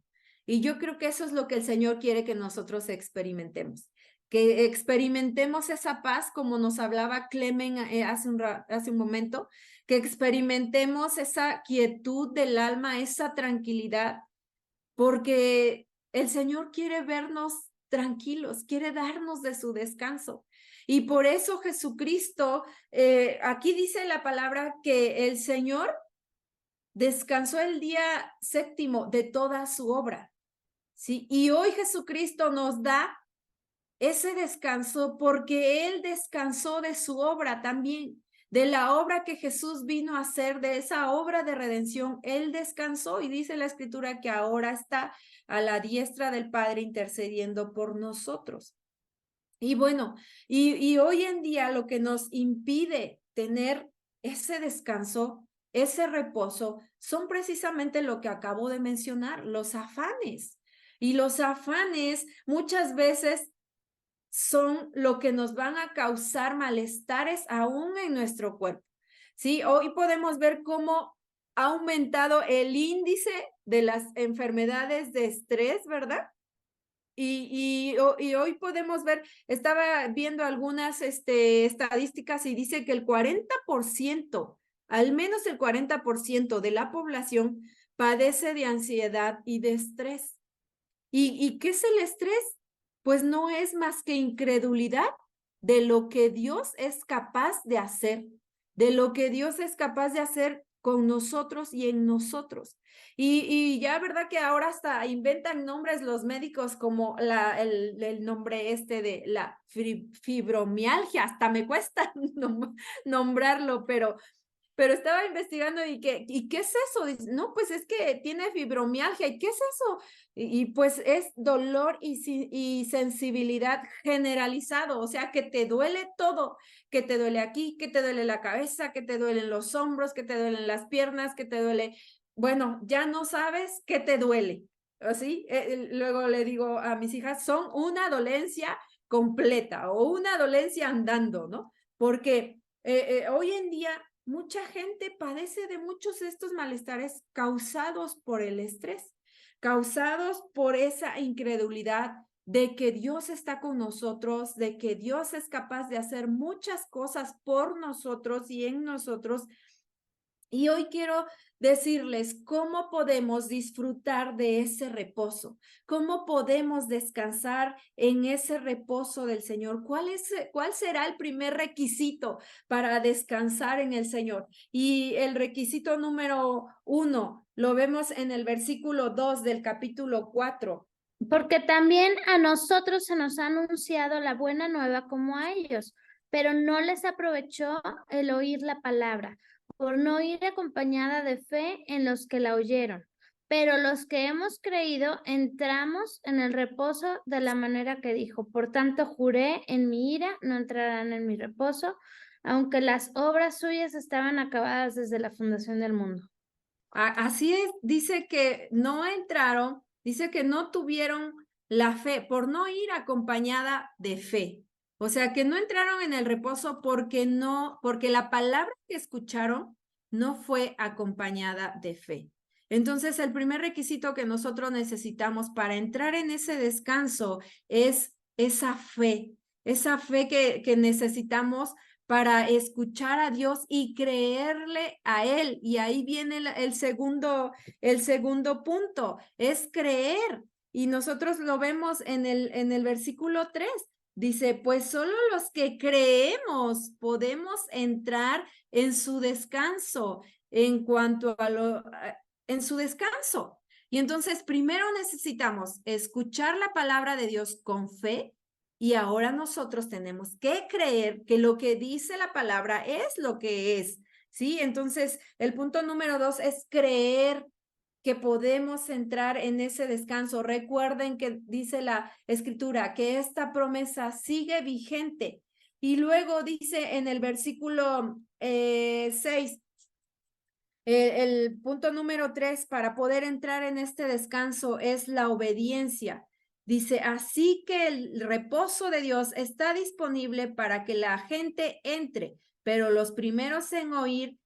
Y yo creo que eso es lo que el Señor quiere que nosotros experimentemos, que experimentemos esa paz como nos hablaba Clemen hace un momento, que experimentemos esa quietud del alma, esa tranquilidad, porque el Señor quiere vernos tranquilos, quiere darnos de su descanso. Y por eso Jesucristo, aquí dice la palabra que el Señor descansó el día séptimo de toda su obra, ¿sí? Y hoy Jesucristo nos da ese descanso porque Él descansó de su obra también, de la obra que Jesús vino a hacer, de esa obra de redención. Él descansó y dice la Escritura que ahora está a la diestra del Padre intercediendo por nosotros. Y bueno, y hoy en día lo que nos impide tener ese descanso, ese reposo, son precisamente lo que acabo de mencionar, los afanes. Y los afanes muchas veces son lo que nos van a causar malestares aún en nuestro cuerpo. ¿Sí? Hoy podemos ver cómo ha aumentado el índice de las enfermedades de estrés, ¿verdad? Y hoy podemos ver, estaba viendo algunas estadísticas y dice que el 40%, al menos el 40% de la población padece de ansiedad y de estrés. ¿Y qué es el estrés? Pues no es más que incredulidad de lo que Dios es capaz de hacer, de lo que Dios es capaz de hacer con nosotros y en nosotros. Y ya, ¿verdad? Que ahora hasta inventan nombres los médicos como el nombre de la fibromialgia, hasta me cuesta nombrarlo, pero estaba investigando ¿y qué es eso? Dice, no, pues es que tiene fibromialgia. ¿Y qué es eso? Y pues es dolor y sensibilidad generalizado, o sea, que te duele todo, que te duele aquí, que te duele la cabeza, que te duelen los hombros, que te duelen las piernas, que te duele, bueno, ya no sabes qué te duele, ¿así? Luego le digo a mis hijas, son una dolencia completa o una dolencia andando, ¿no? Porque hoy en día mucha gente padece de muchos de estos malestares causados por el estrés, causados por esa incredulidad de que Dios está con nosotros, de que Dios es capaz de hacer muchas cosas por nosotros y en nosotros. Y hoy quiero decirles cómo podemos disfrutar de ese reposo, cómo podemos descansar en ese reposo del Señor. ¿Cuál será el primer requisito para descansar en el Señor? Y el requisito número 1 lo vemos en el versículo 2 del capítulo 4. Porque también a nosotros se nos ha anunciado la buena nueva como a ellos, pero no les aprovechó el oír la palabra, por no ir acompañada de fe en los que la oyeron. Pero los que hemos creído entramos en el reposo de la manera que dijo. Por tanto, juré en mi ira, no entrarán en mi reposo, aunque las obras suyas estaban acabadas desde la fundación del mundo. Así es, dice que no entraron, dice que no tuvieron la fe por no ir acompañada de fe. O sea, que no entraron en el reposo porque la palabra que escucharon no fue acompañada de fe. Entonces, el primer requisito que nosotros necesitamos para entrar en ese descanso es esa fe que necesitamos para escuchar a Dios y creerle a Él. Y ahí viene el segundo punto, es creer. Y nosotros lo vemos en el versículo 3. Dice, pues solo los que creemos podemos entrar en su descanso. en cuanto en su descanso. Y entonces primero necesitamos escuchar la palabra de Dios con fe, y ahora nosotros tenemos que creer que lo que dice la palabra es lo que es, ¿sí? Entonces, el punto número 2 es creer que podemos entrar en ese descanso. Recuerden que dice la escritura que esta promesa sigue vigente. Y luego dice en el versículo 6, el punto número 3, para poder entrar en este descanso es la obediencia. Dice, así que el reposo de Dios está disponible para que la gente entre, pero los primeros en oír,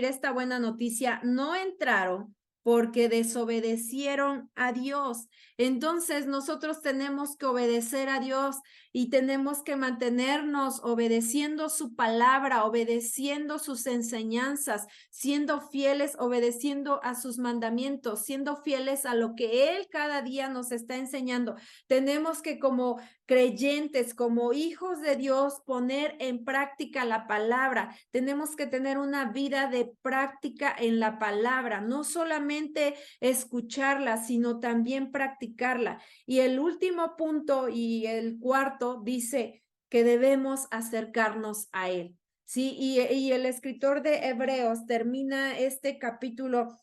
esta buena noticia no entraron porque desobedecieron a Dios. Entonces nosotros tenemos que obedecer a Dios y tenemos que mantenernos obedeciendo su palabra, obedeciendo sus enseñanzas, siendo fieles, obedeciendo a sus mandamientos, siendo fieles a lo que Él cada día nos está enseñando. Tenemos que, como creyentes, como hijos de Dios, poner en práctica la palabra. Tenemos que tener una vida de práctica en la palabra, no solamente escucharla, sino también practicarla. Y el último punto y el cuarto dice que debemos acercarnos a Él. Sí, y el escritor de Hebreos termina este capítulo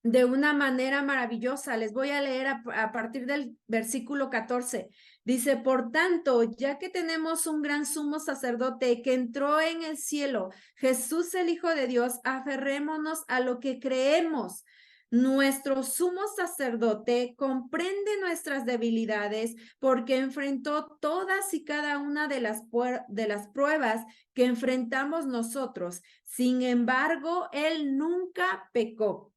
de una manera maravillosa. Les voy a leer a partir del versículo 14. Dice, por tanto, ya que tenemos un gran sumo sacerdote que entró en el cielo, Jesús el Hijo de Dios, aferrémonos a lo que creemos. Nuestro sumo sacerdote comprende nuestras debilidades porque enfrentó todas y cada una de las pruebas que enfrentamos nosotros. Sin embargo, él nunca pecó.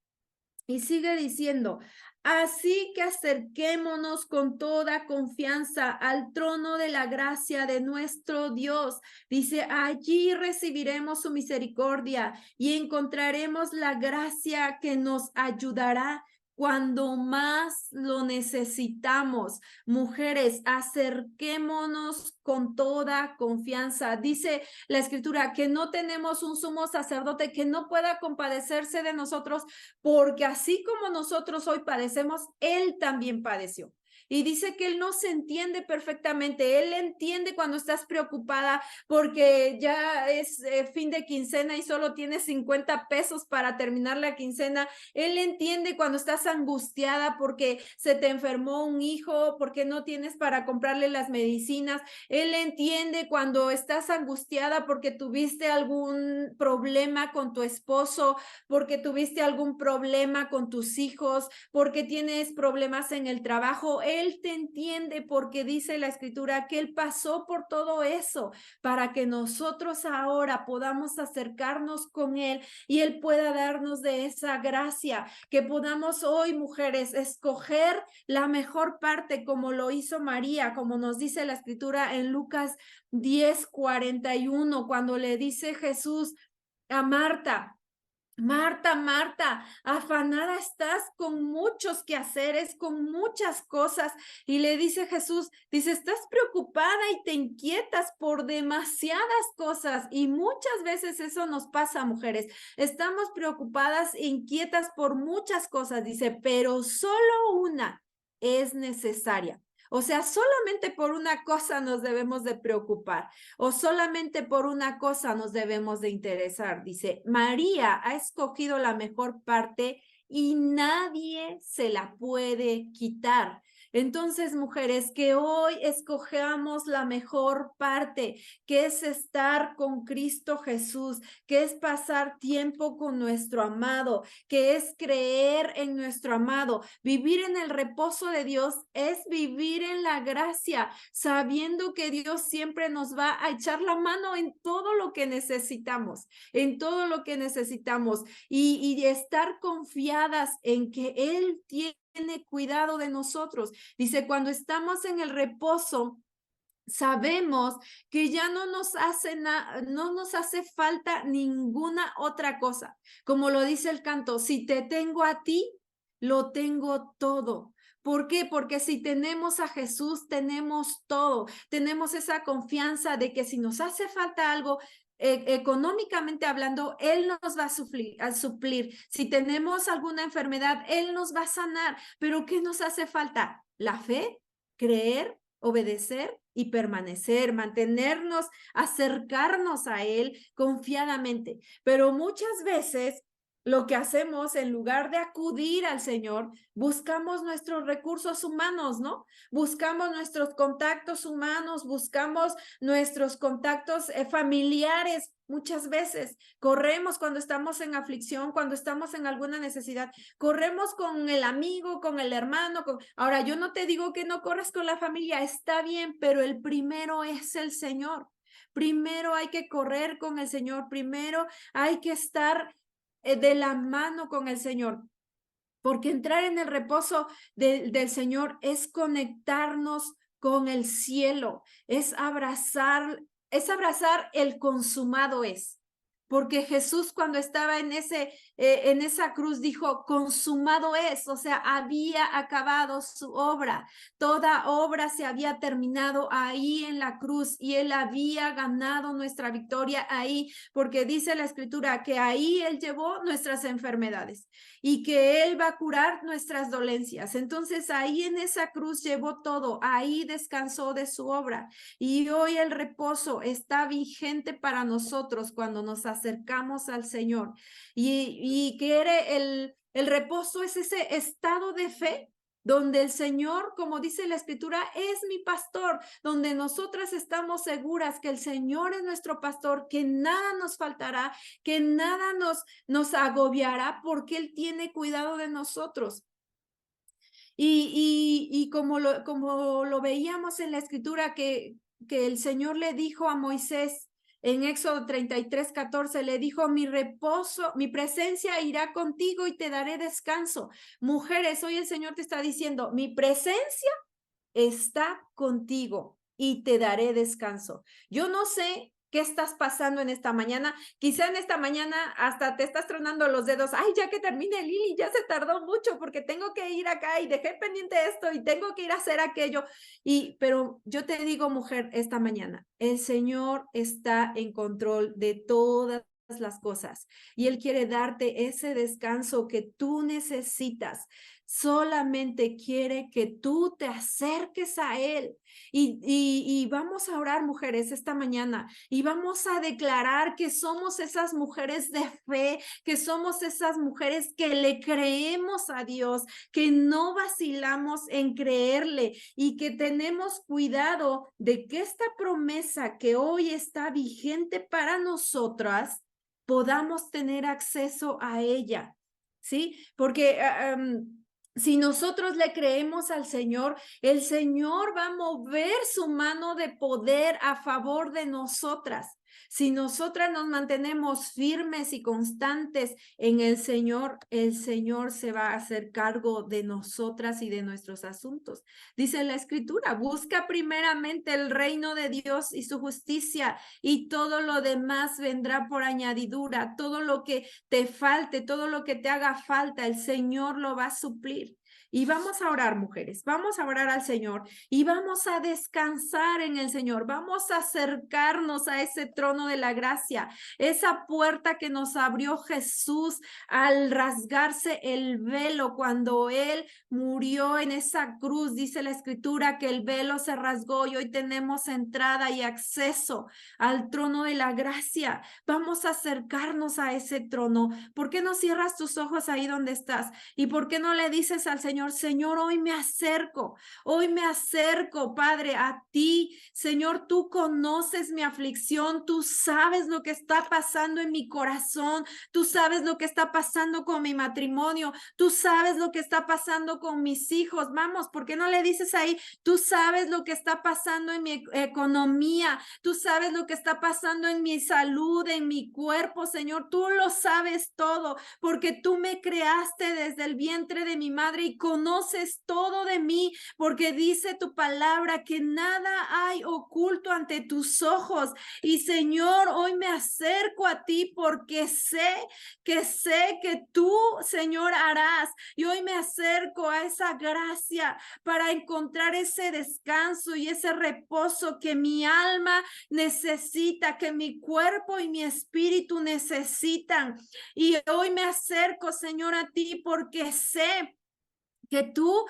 Y sigue diciendo, así que acerquémonos con toda confianza al trono de la gracia de nuestro Dios. Dice, allí recibiremos su misericordia y encontraremos la gracia que nos ayudará cuando más lo necesitamos. Mujeres, acerquémonos con toda confianza. Dice la escritura que no tenemos un sumo sacerdote que no pueda compadecerse de nosotros, porque así como nosotros hoy padecemos, Él también padeció. Y dice que Él no se entiende perfectamente. Él entiende cuando estás preocupada porque ya es fin de quincena y solo tienes 50 pesos para terminar la quincena. Él entiende cuando estás angustiada porque se te enfermó un hijo, porque no tienes para comprarle las medicinas. Él entiende cuando estás angustiada porque tuviste algún problema con tu esposo, porque tuviste algún problema con tus hijos, porque tienes problemas en el trabajo. Él te entiende porque dice la escritura que Él pasó por todo eso para que nosotros ahora podamos acercarnos con Él y Él pueda darnos de esa gracia, que podamos hoy, mujeres, escoger la mejor parte como lo hizo María, como nos dice la escritura en Lucas 10:41, cuando le dice Jesús a Marta, Marta, Marta, afanada estás con muchos quehaceres, con muchas cosas. Y le dice Jesús, dice, estás preocupada y te inquietas por demasiadas cosas. Y muchas veces eso nos pasa, mujeres. Estamos preocupadas e inquietas por muchas cosas, dice, pero solo una es necesaria. O sea, solamente por una cosa nos debemos de preocupar o solamente por una cosa nos debemos de interesar. Dice, María ha escogido la mejor parte y nadie se la puede quitar. Entonces, mujeres, que hoy escojamos la mejor parte, que es estar con Cristo Jesús, que es pasar tiempo con nuestro amado, que es creer en nuestro amado. Vivir en el reposo de Dios es vivir en la gracia, sabiendo que Dios siempre nos va a echar la mano en todo lo que necesitamos, en todo lo que necesitamos y estar confiadas en que Él tiene cuidado de nosotros. Dice, cuando estamos en el reposo, sabemos que ya no nos hace falta ninguna otra cosa. Como lo dice el canto, si te tengo a ti, lo tengo todo. ¿Por qué? Porque si tenemos a Jesús, tenemos todo. Tenemos esa confianza de que si nos hace falta algo, económicamente hablando, Él nos va a suplir. Si tenemos alguna enfermedad, Él nos va a sanar. Pero ¿qué nos hace falta? La fe, creer, obedecer y permanecer, mantenernos, acercarnos a Él confiadamente. Pero muchas veces lo que hacemos, en lugar de acudir al Señor, buscamos nuestros recursos humanos, ¿no? Buscamos nuestros contactos humanos, buscamos nuestros contactos familiares. Muchas veces corremos cuando estamos en aflicción, cuando estamos en alguna necesidad, corremos con el amigo, con el hermano. Ahora, yo no te digo que no corras con la familia, está bien, pero el primero es el Señor. Primero hay que correr con el Señor, primero hay que estar de la mano con el Señor. Porque entrar en el reposo del Señor es conectarnos con el cielo, es abrazar el consumado es. Porque Jesús cuando estaba en esa cruz dijo, consumado es, o sea, había acabado su obra. Toda obra se había terminado ahí en la cruz y Él había ganado nuestra victoria ahí, porque dice la Escritura que ahí Él llevó nuestras enfermedades y que Él va a curar nuestras dolencias. Entonces ahí en esa cruz llevó todo, ahí descansó de su obra. Y hoy el reposo está vigente para nosotros cuando nos acercamos al Señor. Y quiere el reposo es ese estado de fe donde el Señor, como dice la Escritura, es mi pastor, donde nosotras estamos seguras que el Señor es nuestro pastor, que nada nos faltará, que nada nos agobiará, porque Él tiene cuidado de nosotros. Y como lo veíamos en la Escritura, que el Señor le dijo a Moisés en Éxodo 33:14, le dijo, mi reposo, mi presencia irá contigo y te daré descanso. Mujeres, hoy el Señor te está diciendo, mi presencia está contigo y te daré descanso. Yo no sé qué estás pasando en esta mañana. Quizá en esta mañana hasta te estás tronando los dedos. Ay, ya que termine Lili, ya se tardó mucho porque tengo que ir acá y dejé pendiente esto y tengo que ir a hacer aquello. Pero yo te digo, mujer, esta mañana, el Señor está en control de todas las cosas y Él quiere darte ese descanso que tú necesitas. Solamente quiere que tú te acerques a Él. Y vamos a orar, mujeres, esta mañana, y vamos a declarar que somos esas mujeres de fe, que somos esas mujeres que le creemos a Dios, que no vacilamos en creerle y que tenemos cuidado de que esta promesa que hoy está vigente para nosotras, podamos tener acceso a ella, ¿sí? Porque si nosotros le creemos al Señor, el Señor va a mover su mano de poder a favor de nosotras. Si nosotras nos mantenemos firmes y constantes en el Señor se va a hacer cargo de nosotras y de nuestros asuntos. Dice la Escritura, busca primeramente el reino de Dios y su justicia y todo lo demás vendrá por añadidura. Todo lo que te falte, todo lo que te haga falta, el Señor lo va a suplir. Y vamos a orar, mujeres, vamos a orar al Señor y vamos a descansar en el Señor, vamos a acercarnos a ese trono de la gracia, esa puerta que nos abrió Jesús al rasgarse el velo cuando Él murió en esa cruz. Dice la Escritura que el velo se rasgó y hoy tenemos entrada y acceso al trono de la gracia. Vamos a acercarnos a ese trono. ¿Por qué no cierras tus ojos ahí donde estás? ¿Y por qué no le dices al Señor, Señor, hoy me acerco, Padre, a ti? Señor, tú conoces mi aflicción, tú sabes lo que está pasando en mi corazón, tú sabes lo que está pasando con mi matrimonio, tú sabes lo que está pasando con mis hijos. Vamos, ¿por qué no le dices ahí, tú sabes lo que está pasando en mi economía, tú sabes lo que está pasando en mi salud, en mi cuerpo, Señor, tú lo sabes todo, porque tú me creaste desde el vientre de mi madre y y conoces todo de mí, porque dice tu palabra que nada hay oculto ante tus ojos. Y Señor, hoy me acerco a ti porque sé que tú, Señor, harás. Y hoy me acerco a esa gracia para encontrar ese descanso y ese reposo que mi alma necesita, que mi cuerpo y mi espíritu necesitan. Y hoy me acerco, Señor, a ti porque sé que tú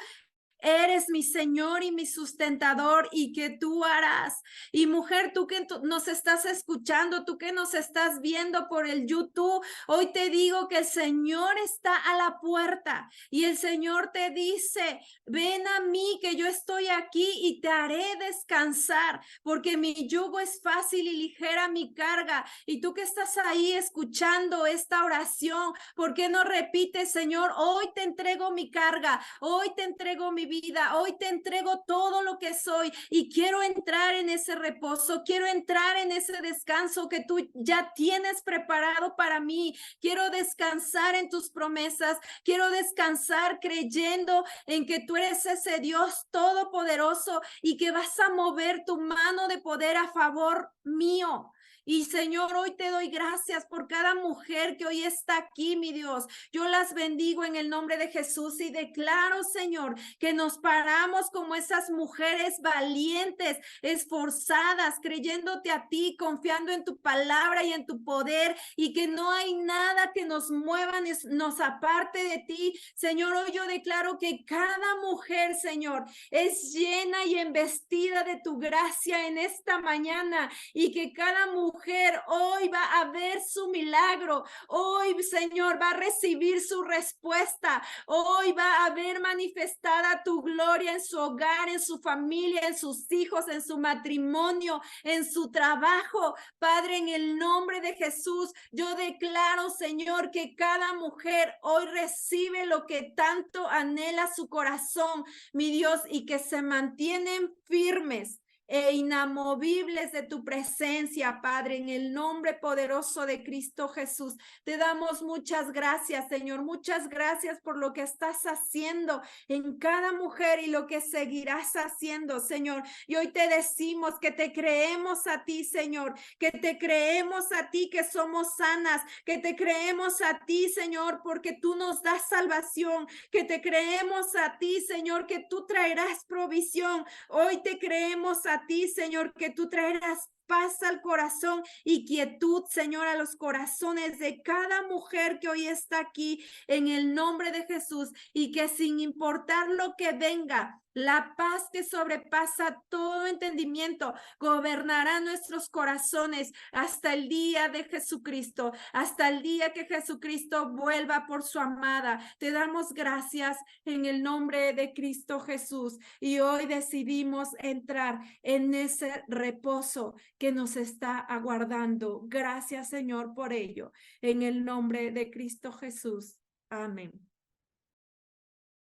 eres mi Señor y mi sustentador y que tú harás. Y mujer, tú que nos estás escuchando, tú que nos estás viendo por el YouTube, hoy te digo que el Señor está a la puerta y el Señor te dice, ven a mí que yo estoy aquí y te haré descansar, porque mi yugo es fácil y ligera mi carga. Y tú que estás ahí escuchando esta oración, ¿por qué no repites, Señor, hoy te entrego mi carga, hoy te entrego mi vida, hoy te entrego todo lo que soy y quiero entrar en ese reposo, quiero entrar en ese descanso que tú ya tienes preparado para mí, quiero descansar en tus promesas, quiero descansar creyendo en que tú eres ese Dios todopoderoso y que vas a mover tu mano de poder a favor mío. Y Señor, hoy te doy gracias por cada mujer que hoy está aquí, mi Dios. Yo las bendigo en el nombre de Jesús y declaro, Señor, que nos paramos como esas mujeres valientes, esforzadas, creyéndote a ti, confiando en tu palabra y en tu poder, y que no hay nada que nos mueva, nos aparte de ti. Señor, hoy yo declaro que cada mujer, Señor, es llena y embestida de tu gracia en esta mañana, y que cada mujer hoy va a ver su milagro, hoy, Señor, va a recibir su respuesta, hoy va a ver manifestada tu gloria en su hogar, en su familia, en sus hijos, en su matrimonio, en su trabajo. Padre, en el nombre de Jesús, yo declaro, Señor, que cada mujer hoy recibe lo que tanto anhela su corazón, mi Dios, y que se mantienen firmes e inamovibles de tu presencia, Padre, en el nombre poderoso de Cristo Jesús. Te damos muchas gracias, Señor, muchas gracias por lo que estás haciendo en cada mujer y lo que seguirás haciendo, Señor. Y hoy te decimos que te creemos a ti, Señor, que te creemos a ti, que somos sanas, que te creemos a ti, Señor, porque tú nos das salvación, que te creemos a ti, Señor, que tú traerás provisión. Hoy te creemos a ti, Señor, que tú traerás paz al corazón y quietud, Señor, a los corazones de cada mujer que hoy está aquí en el nombre de Jesús, y que sin importar lo que venga, la paz que sobrepasa todo entendimiento gobernará nuestros corazones hasta el día de Jesucristo, hasta el día que Jesucristo vuelva por su amada. Te damos gracias en el nombre de Cristo Jesús, y hoy decidimos entrar en ese reposo que nos está aguardando. Gracias, Señor, por ello. En el nombre de Cristo Jesús. Amén.